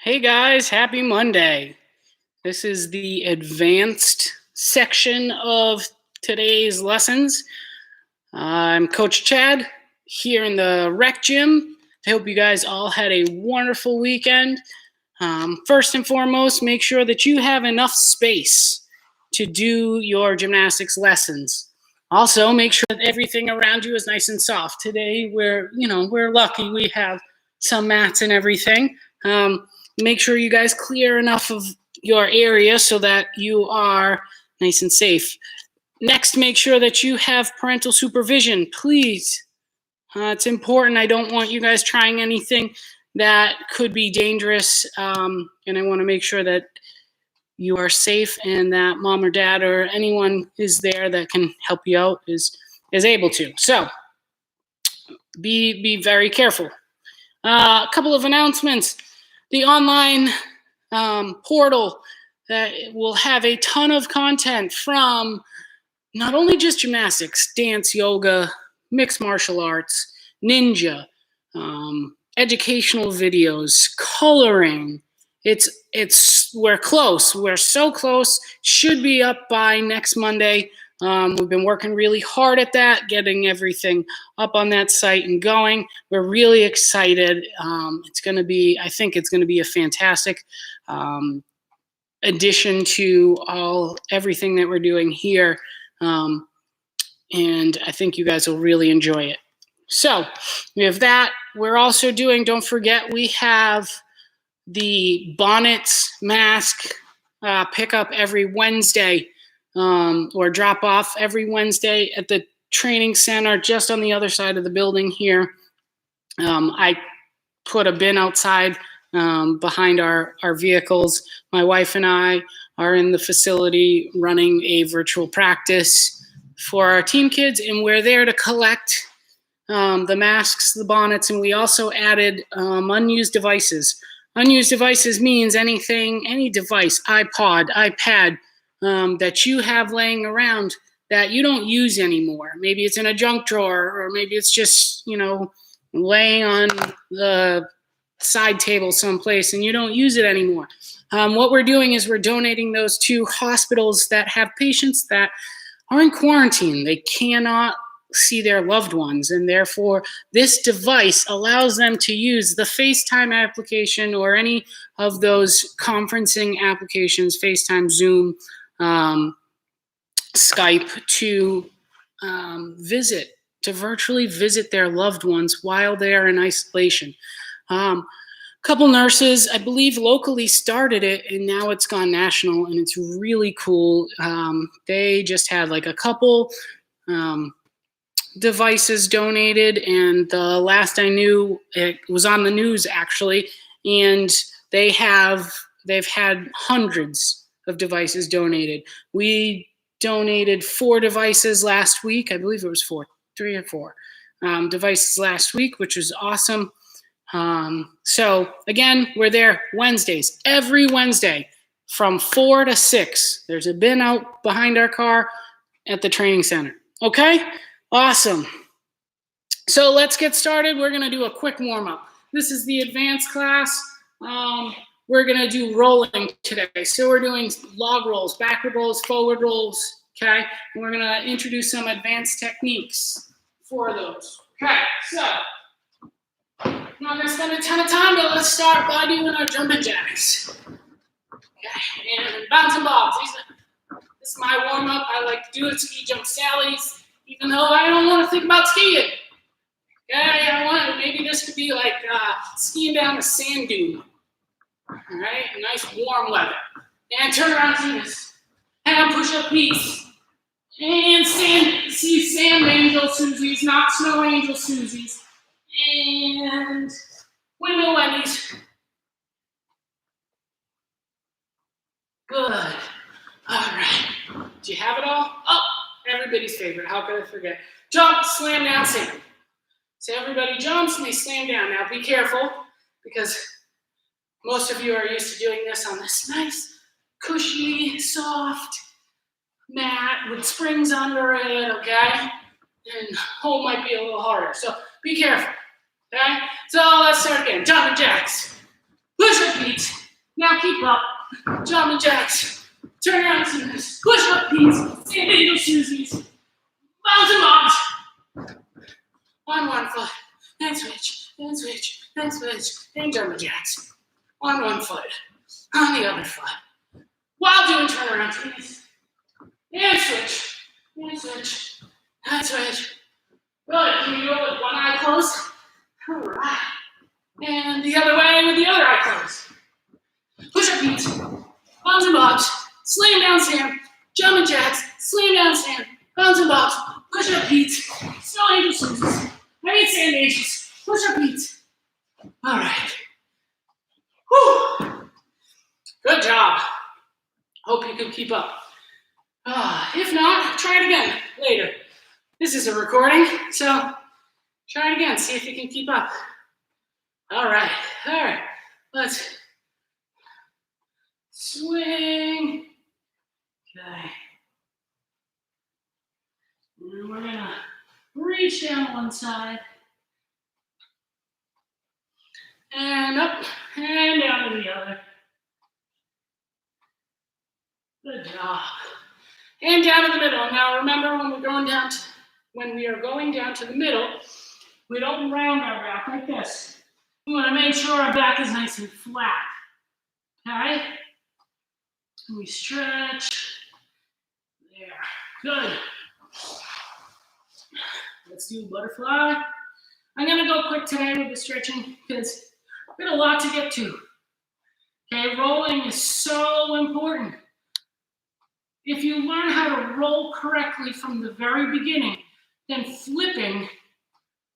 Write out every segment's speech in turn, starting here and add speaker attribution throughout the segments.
Speaker 1: Hey guys, happy Monday. This is the advanced section of today's lessons. I'm Coach Chad here in the rec gym. I hope you guys all had a wonderful weekend. First and foremost, make sure that you have enough space to do your gymnastics lessons. Also, make sure that everything around you is nice and soft. Today, we're lucky we have some mats and everything. Make sure you guys clear enough of your area so that you are nice and safe. Next, make sure that you have parental supervision, please. It's important. I don't want you guys trying anything that could be dangerous, and I want to make sure that you are safe and that mom or dad or anyone is there that can help you out is able to. So be very careful. A couple of announcements. The online portal that will have a ton of content from not only just gymnastics, dance, yoga, mixed martial arts, ninja, educational videos, coloring. We're close. We're so close. Should be up by next Monday. We've been working really hard at that, getting everything up on that site and going. We're really excited. I think it's going to be a fantastic addition to everything that we're doing here. And I think you guys will really enjoy it. So we have that. We're also doing, don't forget, we have the bonnets mask pickup every Wednesday. Or drop off every Wednesday at the training center just on the other side of the building here. I put a bin outside behind our vehicles. My wife and I are in the facility running a virtual practice for our team kids, and we're there to collect the masks, the bonnets, and we also added unused devices. Unused devices means anything, any device, iPod, iPad, that you have laying around that you don't use anymore. Maybe it's in a junk drawer, or maybe it's just, laying on the side table someplace and you don't use it anymore. What we're doing is we're donating those to hospitals that have patients that are in quarantine. They cannot see their loved ones, and therefore this device allows them to use the FaceTime application or any of those conferencing applications, FaceTime, Zoom, Skype, to virtually visit their loved ones while they are in isolation. A couple nurses, I believe, locally started it, and now it's gone national, and it's really cool. They just had like a couple devices donated, and the last I knew, it was on the news actually, and they've had hundreds of devices donated. We donated 4 devices last week. I believe it was 3 or 4 devices last week, which was awesome. So again, we're there Wednesdays, every Wednesday from 4 to 6. There's a bin out behind our car at the training center. Okay? Awesome. So let's get started. We're going to do a quick warm-up. This is the advanced class. We're going to do rolling today. So we're doing log rolls, backward rolls, forward rolls, okay? And we're going to introduce some advanced techniques for those. Okay, so I'm not going to spend a ton of time, but let's start by doing our jumping jacks. Okay, and bouncing balls. This is my warm-up. I like to do it, ski jump sallies, even though I don't want to think about skiing. Okay, maybe this could be like skiing down a sand dune. All right, nice warm weather. And turn around and do this. And push-up piece. And sand angel Susies, not snow angel Susies. And windmill wendies. Good. All right. Do you have it all? Oh, everybody's favorite. How could I forget? Jump, slam down, sand. So everybody jumps and they slam down. Now be careful, because most of you are used to doing this on this nice, cushy, soft mat with springs under it, okay? And home might be a little harder, so be careful, okay? So let's start again. Jumping jacks. Push Push-up beats. Now keep up. Jumping jacks. Turn around Susies. Push-up beats. Stand angel Susies. Bounce and bobs. On one foot. Then switch. Then switch. Then switch. Then jumping jacks. On one foot. On the other foot. While doing turnaround Susies. And switch. And switch. And switch. Good. Can you do it with one eye closed? All right. And the other way with the other eye closed. Push-up beats, bounce and bobs, slam down stand, jumping jacks, slam down stand, bounce and bobs, push-up beats, snow angel Susies, sand angels, push-up beats. All right. Whew. Good job. Hope you can keep up. If not, try it again later. This is a recording, so try it again. See if you can keep up. All right. Let's swing. Okay. And we're gonna reach down one side. And up and down to the other. Good job. And down to the middle. Now remember, when we are going down to the middle, we don't round our back like this. We want to make sure our back is nice and flat. Okay? And we stretch. There. Good. Let's do butterfly. I'm going to go quick today with the stretching because we got a lot to get to. Okay, rolling is so important. If you learn how to roll correctly from the very beginning, then flipping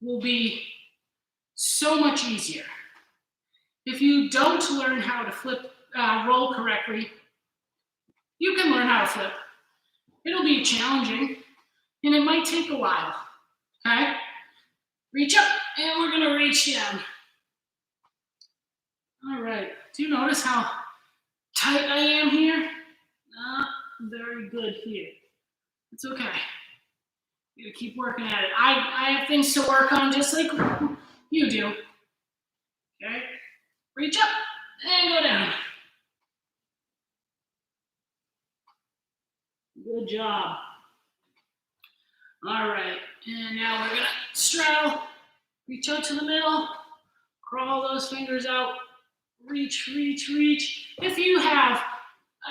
Speaker 1: will be so much easier. If you don't learn how to roll correctly, you can learn how to flip. It'll be challenging, and it might take a while. Okay? Reach up, and we're gonna reach down. All right. Do you notice how tight I am here? Not very good here. It's okay. You gotta keep working at it. I have things to work on just like you do. Okay? Reach up and go down. Good job. All right. And now we're gonna straddle. Reach out to the middle. Crawl those fingers out. Reach, reach, reach. If you have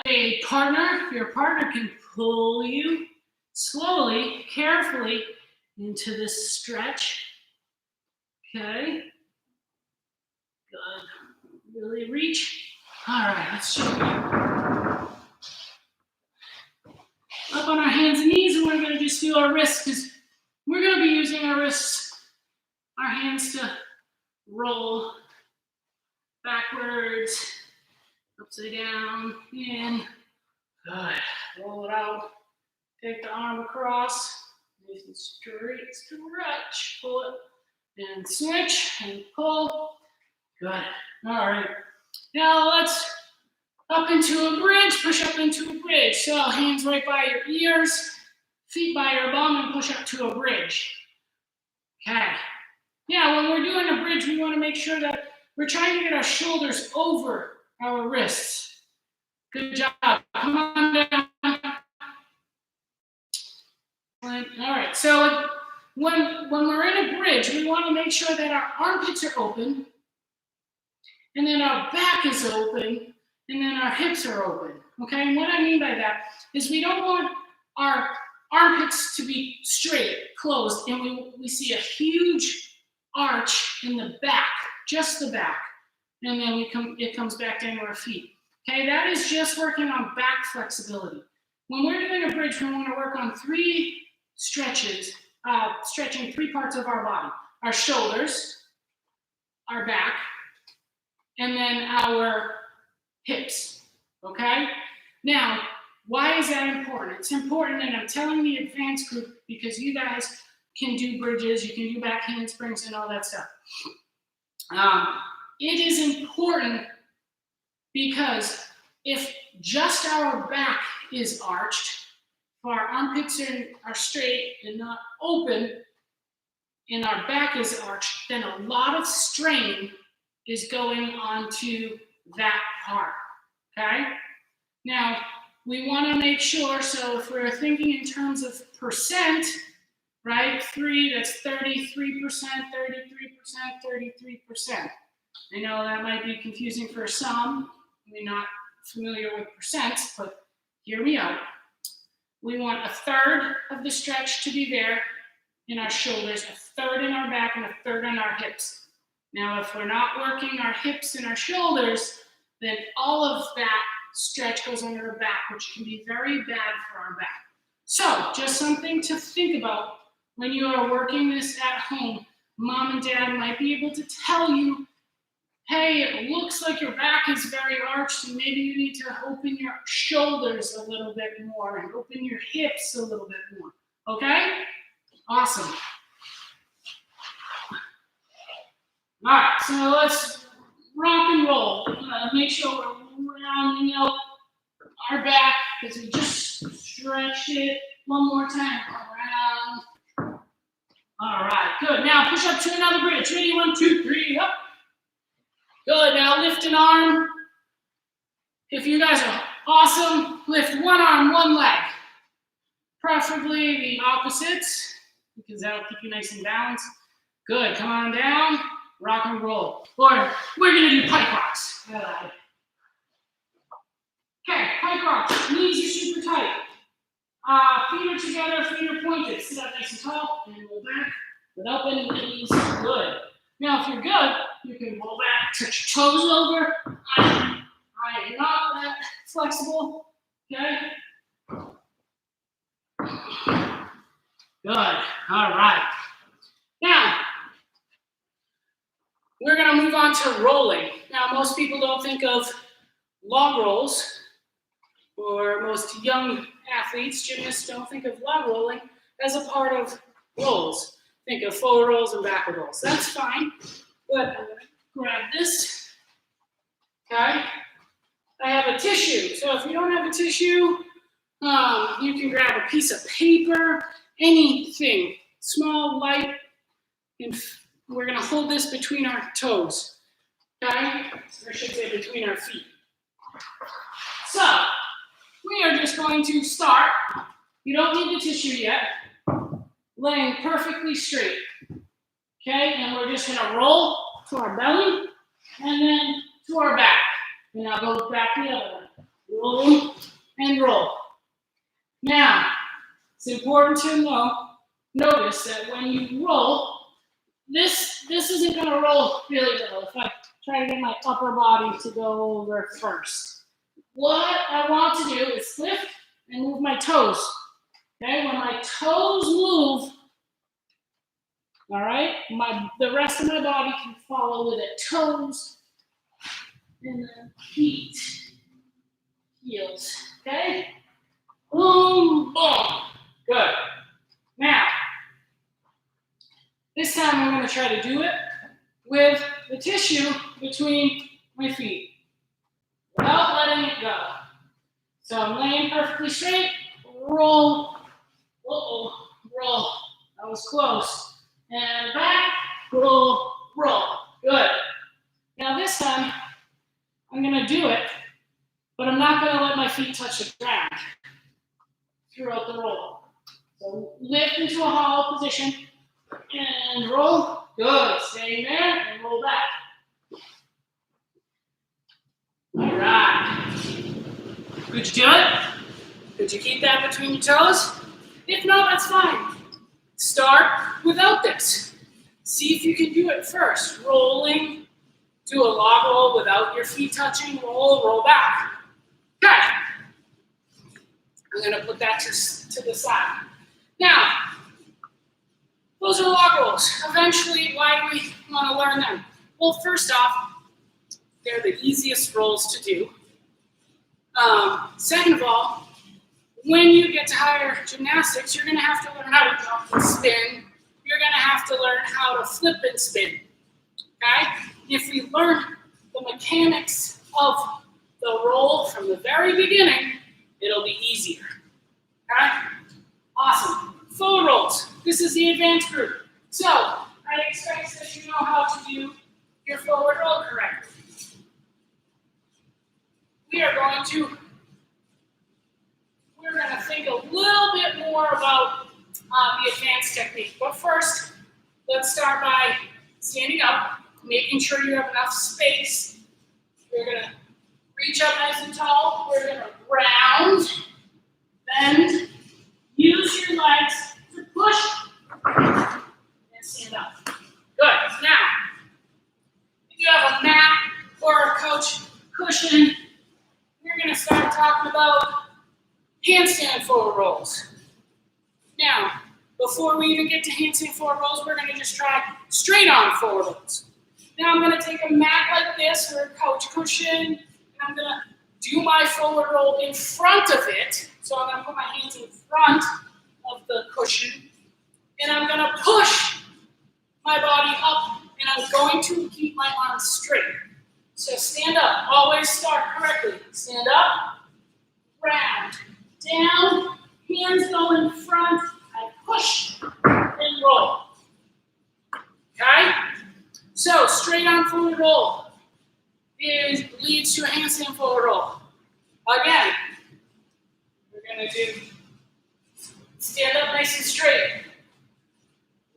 Speaker 1: a partner, your partner can pull you slowly, carefully into this stretch. Okay. Good. Really reach. All right, let's show you. Up on our hands and knees, and we're going to just feel our wrists because we're going to be using our wrists, our hands to roll backwards, upside down, in. Good. Roll it out. Take the arm across. Nice and straight stretch. Pull it and switch and pull. Good. All right. Now let's up into a bridge, push up into a bridge. So hands right by your ears, feet by your bum, and push up to a bridge. Okay. Now, when we're doing a bridge, we want to make sure that we're trying to get our shoulders over our wrists. Good job. Come on down. All right. So when we're in a bridge, we want to make sure that our armpits are open, and then our back is open, and then our hips are open. Okay. And what I mean by that is we don't want our armpits to be straight, closed, and we see a huge arch in the back, just the back, and then it comes back down to our feet. Okay, that is just working on back flexibility. When we're doing a bridge, we want to work on 3 stretches, stretching 3 parts of our body: our shoulders, our back, and then our hips. Okay. Now, why is that important? It's important, and I'm telling the advanced group because you guys can do bridges, you can do back handsprings and all that stuff. It is important because if just our back is arched, if our armpits are straight and not open, and our back is arched, then a lot of strain is going onto that part, okay? Now, we want to make sure, so if we're thinking in terms of percent, right, 3, that's 33%, 33%. I know that might be confusing for some. We're not familiar with percents, but hear me out. We want a third of the stretch to be there in our shoulders, a third in our back, and a third in our hips. Now, if we're not working our hips and our shoulders, then all of that stretch goes under our back, which can be very bad for our back. So, just something to think about when you are working this at home. Mom and dad might be able to tell you, hey, it looks like your back is very arched and maybe you need to open your shoulders a little bit more and open your hips a little bit more, okay? Awesome. All right, so let's rock and roll. Make sure we're rounding out our back because we just stretched it. One more time, around. All right, good. Now push up to another bridge. Ready, 1, 2, 3, up. Good, now lift an arm. If you guys are awesome, lift one arm, one leg. Preferably the opposites, because that'll keep you nice and balanced. Good, come on down, rock and roll. Or we're gonna do pike rocks. Okay, pike rocks, knees are super tight. Feet are together, feet are pointed. Sit up nice and tall, and roll back without bending the knees. Good. Now, if you're good, you can roll back, touch your toes over. I am not that flexible. Okay? Good. All right. Now, we're going to move on to rolling. Now, most people don't think of log rolls, or most young athletes, gymnasts, don't think of log rolling as a part of rolls. Think of forward rolls and backward rolls. That's fine, but I'm going to grab this, okay? I have a tissue, so if you don't have a tissue, you can grab a piece of paper, anything, small, light, and we're going to hold this between our toes, okay? Or I should say between our feet. So, we are just going to start. You don't need the tissue yet. Laying perfectly straight. Okay, and we're just gonna roll to our belly and then to our back. And I'll go back the other way. Roll and roll. Now, it's important to notice that when you roll, this isn't gonna roll really well if I try to get my upper body to go over first. What I want to do is lift and move my toes. Okay, when my toes move, all right, the rest of my body can follow with it. Toes, and then feet, heels, okay? Boom, boom. Good. Now, this time I'm going to try to do it with the tissue between my feet without letting it go. So I'm laying perfectly straight, roll. Roll. That was close. And back, roll, roll. Good. Now this time, I'm going to do it, but I'm not going to let my feet touch the ground throughout the roll. So lift into a hollow position and roll. Good. Stay there and roll back. All right. Could you do it? Could you keep that between your toes? If not, that's fine. Start without this. See if you can do it first. Rolling to a log roll without your feet touching. Roll back. Okay. I'm going to put that to the side. Now, those are log rolls. Eventually, why do we want to learn them? Well, first off, they're the easiest rolls to do. Second of all, when you get to higher gymnastics, you're going to have to learn how to jump and spin. You're going to have to learn how to flip and spin. Okay? If we learn the mechanics of the roll from the very beginning, it'll be easier. Okay? Awesome. Forward rolls. This is the advanced group. So, I expect that you know how to do your forward roll correctly. we're going to think a little bit more about the advanced technique. But first, let's start by standing up, making sure you have enough space. You're going to reach up nice and tall. We're going to round, bend, use your legs to push, and stand up. Good. Now, if you have a mat or a couch cushion, we're going to start talking about handstand forward rolls. Now, before we even get to handstand forward rolls, we're going to just try straight on forward rolls. Now I'm going to take a mat like this or a couch cushion, and I'm going to do my forward roll in front of it. So I'm going to put my hands in front of the cushion, and I'm going to push my body up, and I'm going to keep my arms straight. So stand up. Always start correctly. Stand up, round, down, hands go in front, and push, and roll. Okay? So straight on forward roll leads to a handstand forward roll. Again, we're going to do stand up nice and straight.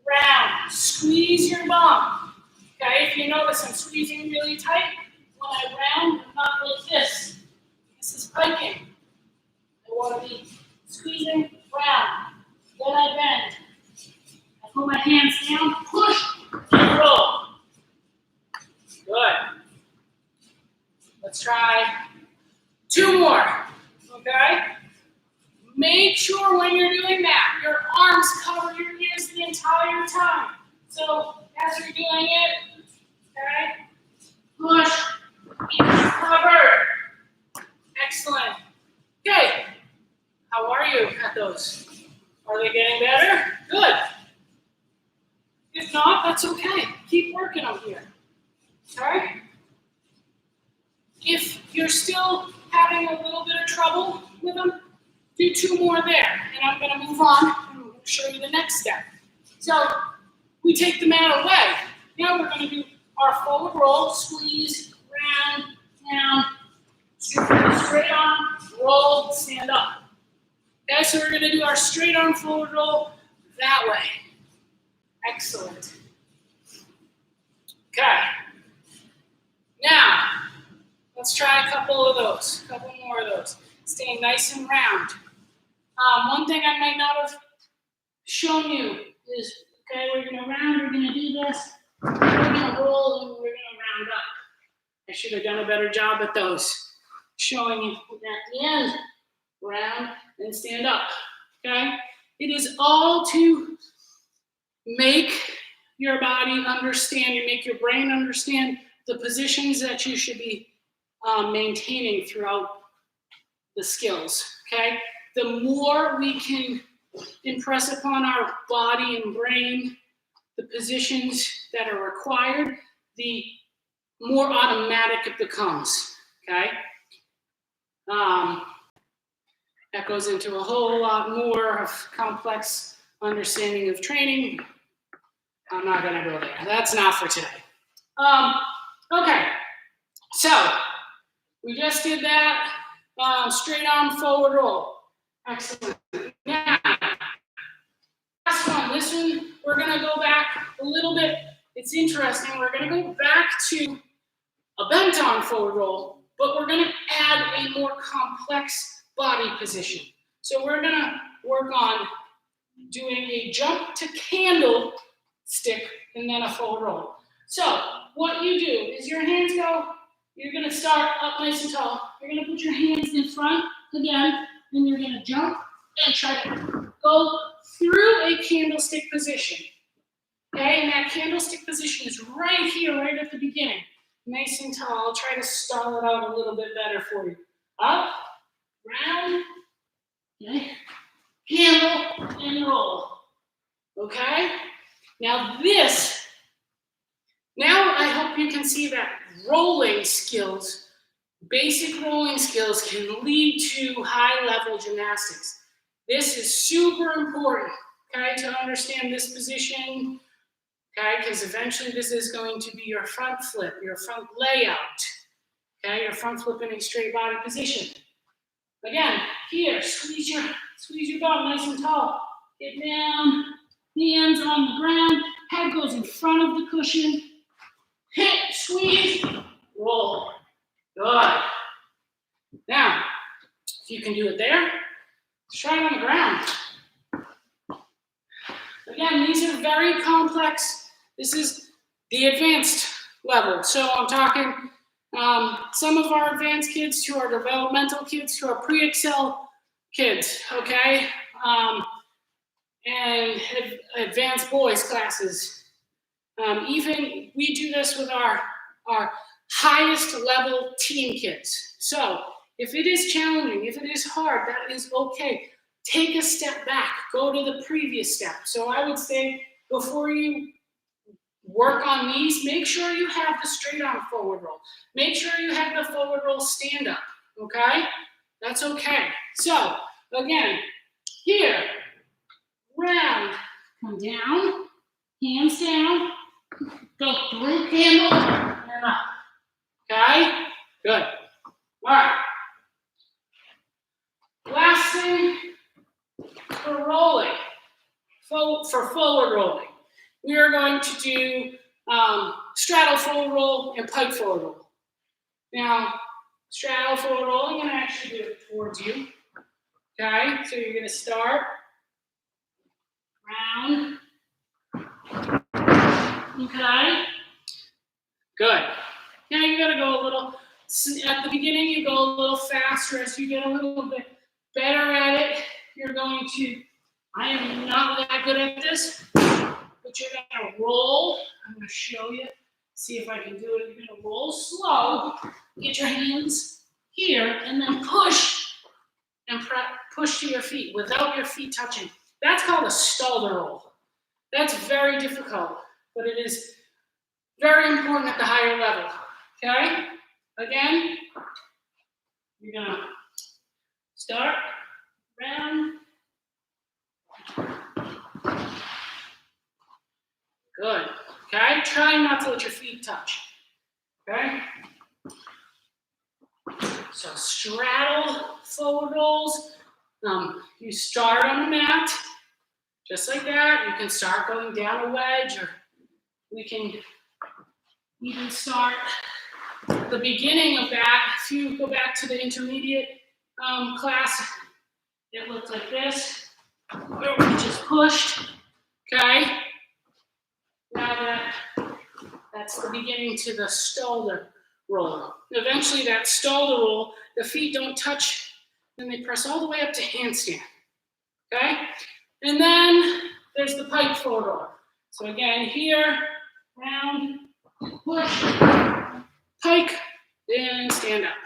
Speaker 1: Round. Squeeze your bum. Okay, if you notice I'm squeezing really tight, when I round, I'm not like this. This is piking. I want to be squeezing round. Then I bend. I put my hands down, push, and roll. Good. Let's try 2 more. Okay? Make sure when you're doing that, your arms cover your ears the entire time. So as you're doing it, okay, push, ears covered. Excellent. Okay. How are you at those? Are they getting better? Good. If not, that's okay. Keep working on here. Okay? If you're still having a little bit of trouble with them, do 2 more there, and I'm going to move on and show you the next step. So we take the mat away. Now we're going to do our forward roll, squeeze, round, down, straight on, roll, stand up. Okay, so we're going to do our straight arm forward roll that way. Excellent. Okay. Now, let's try a couple more of those. Staying nice and round. One thing I might not have shown you is, okay, we're going to round, we're going to do this, we're going to roll, and we're going to round up. I should have done a better job at those. Showing you at the end, round, and stand up, okay? It is all to make your body understand, you make your brain understand the positions that you should be maintaining throughout the skills, okay? The more we can impress upon our body and brain the positions that are required, the more automatic it becomes, okay? That goes into a whole lot more of complex understanding of training. I'm not going to go there. That's not for today. Okay, so we just did that straight on forward roll. Excellent. Now, last one. This one, we're going to go back a little bit. It's interesting. We're going to go back to a bent on forward roll, but we're going to add a more complex body position. So we're going to work on doing a jump to candle stick and then a forward roll. So what you do is your hands go, you're going to start up nice and tall. You're going to put your hands in front again, and you're going to jump and try to go through a candlestick position. Okay, and that candlestick position is right here, right at the beginning. Nice and tall. I'll try to stall it out a little bit better for you. Up, round, okay, candle, and roll. Okay? Now I hope you can see that rolling skills, basic rolling skills can lead to high-level gymnastics. This is super important, okay, to understand this position, okay, because eventually this is going to be your front flip, your front layout, Okay, your front flip in a straight body position. Again, here, squeeze your bum nice and tall. Get down, hands on the ground, head goes in front of the cushion. Hit, squeeze, roll. Good. Now, if you can do it there, try it on the ground. Again, these are very complex. This is the advanced level. So I'm talking some of our advanced kids to our developmental kids to our pre-excel kids, okay? And advanced boys classes. Even we do this with our highest level teen kids. So if it is challenging, if it is hard, that is okay. Take a step back, go to the previous step. So I would say before you work on these, make sure you have the straight arm forward roll. Make sure you have the forward roll stand up, okay? That's okay. So again, here, round, come down, hands down, go through candle, and up. Okay? Good. All right. Last thing for rolling, for forward rolling, we are going to do straddle forward roll and pike forward roll. Now, straddle forward roll, I'm going to actually do it towards you. Okay? So you're going to start round. Okay? Good. Now you got to go a little, at the beginning you go a little faster. As you get a little bit better at it, you're going to, I am not that good at this, but you're going to roll. I'm going to show you, see if I can do it. You're going to roll slow, get your hands here, and then push and push to your feet without your feet touching. That's called a Stalder roll. That's very difficult, but it is very important at the higher level. Okay? Again, you're going to start round. Good. Okay? Try not to let your feet touch. Okay? So straddle forward rolls. You start on the mat, just like that. You can start going down a wedge, or we can even start the beginning of that. If you go back to the intermediate class, it looked like this, where we just pushed. Okay? Now that's the beginning to the Stalder roll. Eventually that Stalder roll, the feet don't touch, then they press all the way up to handstand. Okay? And then there's the pike forward roll. So again, here, round, push, pike, and stand up.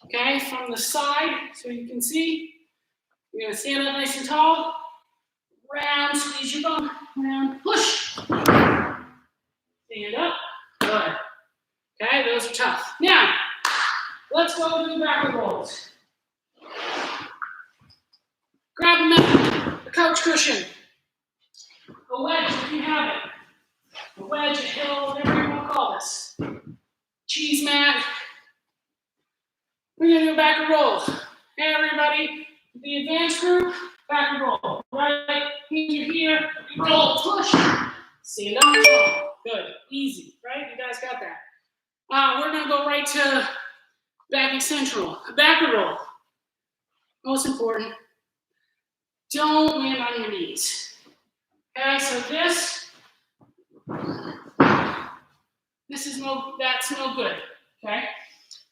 Speaker 1: Okay? From the side, so you can see, you're going to stand up nice and tall, round, squeeze your bum, round, push, stand up, good. Okay, those are tough. Now, let's go do backward rolls. Grab a mat, a couch cushion, a wedge if you have it, a wedge, a hill, whatever you want to call this. Cheese mat. We're going to do a backward roll. Hey, everybody, the advanced group, backward roll. Right, hands are here, you roll, push, stand up, good, easy, right? You guys got that. We're going to go right to back extension, backward roll. Most important, don't land on your knees. Okay, so that's no good. Okay,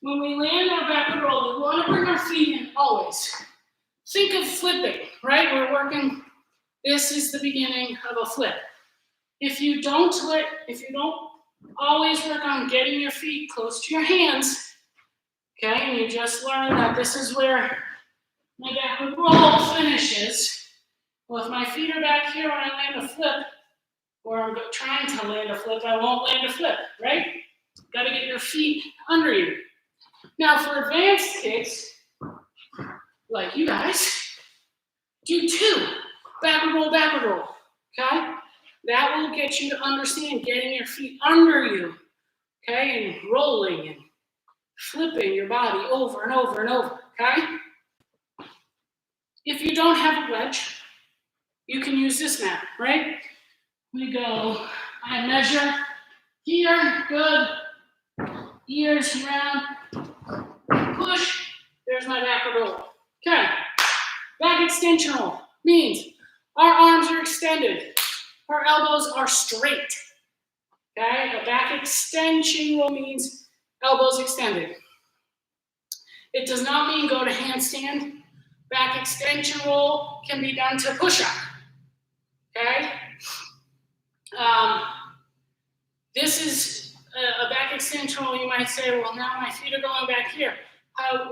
Speaker 1: when we land our backward roll, we want to bring our feet in always. Think of flipping, right? We're working. This is the beginning of a flip. If you don't always work on getting your feet close to your hands, okay, and you just learn that this is where my backward roll finishes. Well, if my feet are back here when I land a flip, or I'm trying to land a flip, I won't land a flip, right? Got to get your feet under you. Now, for advanced kids, like you guys, do 2. Backward roll, okay? That will get you to understand getting your feet under you, okay, and rolling and flipping your body over and over and over, okay? If you don't have a wedge, you can use this mat, right? We go, I measure here, good, ears around, push, there's my backward roll. Okay, back extension roll means our arms are extended, our elbows are straight. Okay, a back extension roll means elbows extended. It does not mean go to handstand. Back extension roll can be done to push-up. Okay? This is a back extension roll. You might say, well, now my feet are going back here.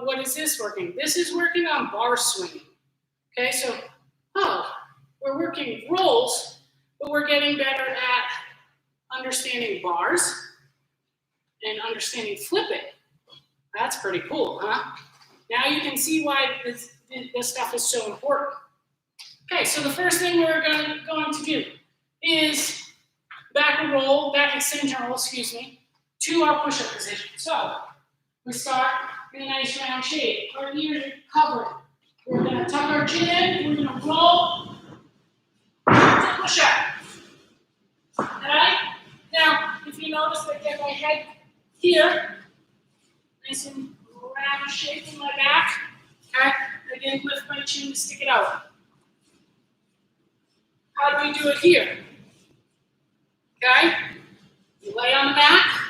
Speaker 1: What is this working? This is working on bar swinging. Okay, so, we're working rolls, but we're getting better at understanding bars and understanding flipping. That's pretty cool, huh? Now you can see why this stuff is so important. Okay, so the first thing we're going to do is back extension roll, to our push-up position. So we start in a nice round shape. Our ears are covered. We're going to tuck our chin in. We're going to roll to push-up. Okay? Now, if you notice, I get my head here, nice and round shape in my back. Okay? I didn't lift my chin to stick it out. How do we do it here? Okay? You lay on the mat,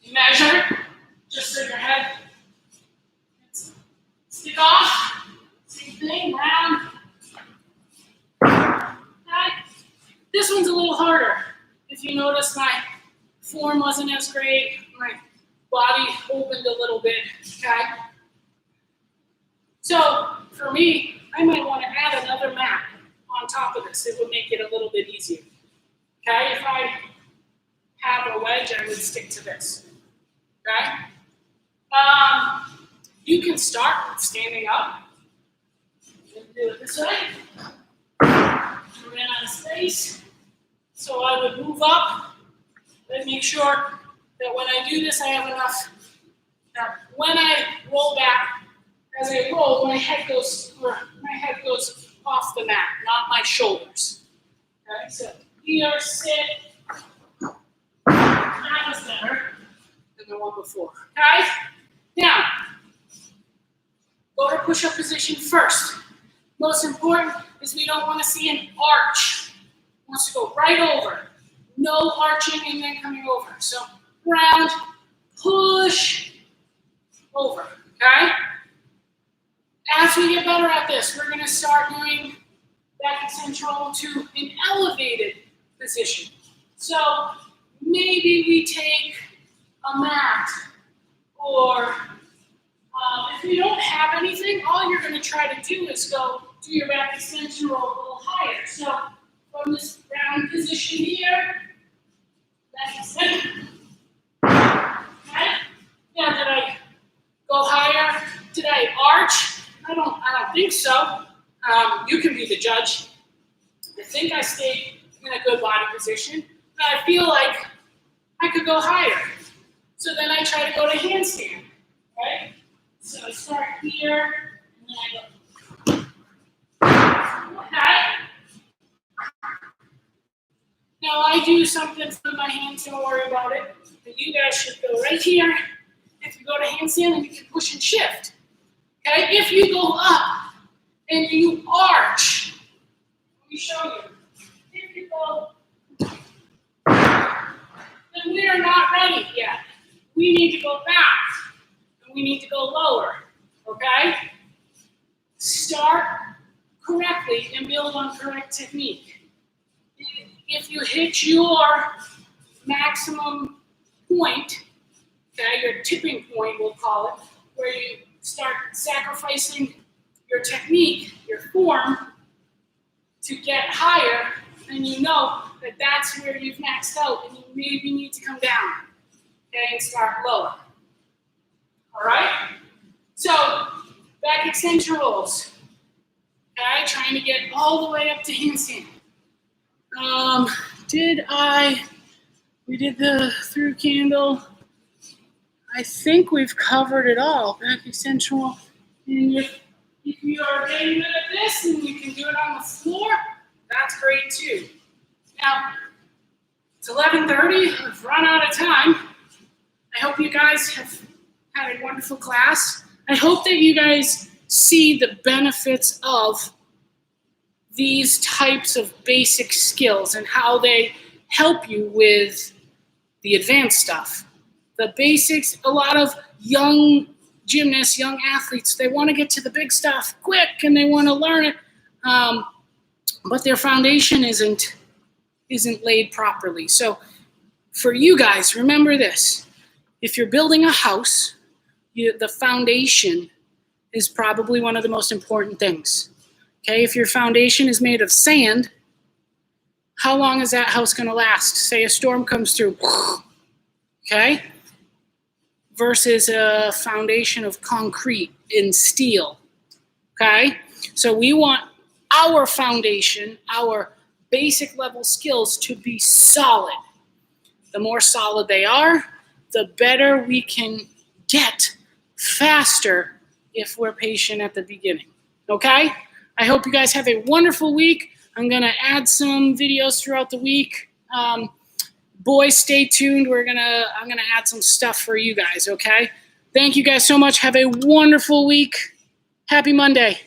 Speaker 1: you measure, just so your head stick off. Same thing, round. Okay? This one's a little harder. If you notice, my form wasn't as great. My body opened a little bit. Okay? So, for me, I might want to add another mat on top of this. It would make it a little bit easier. Okay? If I have a wedge, I would stick to this. Okay? You can start with standing up. Do it this way. Ran out of space. So I would move up and make sure that when I do this, I have enough. Now, when I roll back, as I roll, my head goes off the mat, not my shoulders. Okay, so here, sit. That was better than the one before. Okay? Now, go to push-up position first. Most important is we don't want to see an arch. It wants to go right over. No arching and then coming over. So round, push, over. Okay? As we get better at this, we're going to start doing back extension roll to an elevated position. So maybe we take a mat, or if you don't have anything, all you're going to try to do is go do your back extension roll a little higher. So from this round position here, back extension. Okay? Now, did I go higher? Did I arch? I don't think so. You can be the judge. I think I stayed in a good body position, but I feel like I could go higher. So then I try to go to handstand, right? So I start here, and then I go. Okay. Now I do something with my hands, don't worry about it. But you guys should go right here. If you go to handstand, then you can push and shift. Okay? If you go up and you arch, let me show you. If you go, then we are not ready yet. We need to go back, and we need to go lower. Okay? Start correctly and build on correct technique. If you hit your maximum point, okay, your tipping point, we'll call it, where you start sacrificing your technique, your form, to get higher, and you know that that's where you've maxed out, and you maybe need to come down, okay, and start lower. All right? So, back extension rolls. Okay, trying to get all the way up to handstand. We did the through candle. I think we've covered it all. Back extension. And if you are getting good at this and you can do it on the floor, that's great too. Now, it's 11:30. I've run out of time. I hope you guys have had a wonderful class. I hope that you guys see the benefits of these types of basic skills and how they help you with the advanced stuff. The basics, a lot of young gymnasts, young athletes, they want to get to the big stuff quick and they want to learn it, but their foundation isn't laid properly. So for you guys, remember this. If you're building a house, the foundation is probably one of the most important things. Okay, if your foundation is made of sand, how long is that house going to last? Say a storm comes through, okay? Versus a foundation of concrete and steel, okay? So we want our foundation, our basic level skills to be solid. The more solid they are, the better we can get faster if we're patient at the beginning, okay? I hope you guys have a wonderful week. I'm going to add some videos throughout the week. Boys, stay tuned. I'm going to add some stuff for you guys, okay? Thank you guys so much. Have a wonderful week. Happy Monday.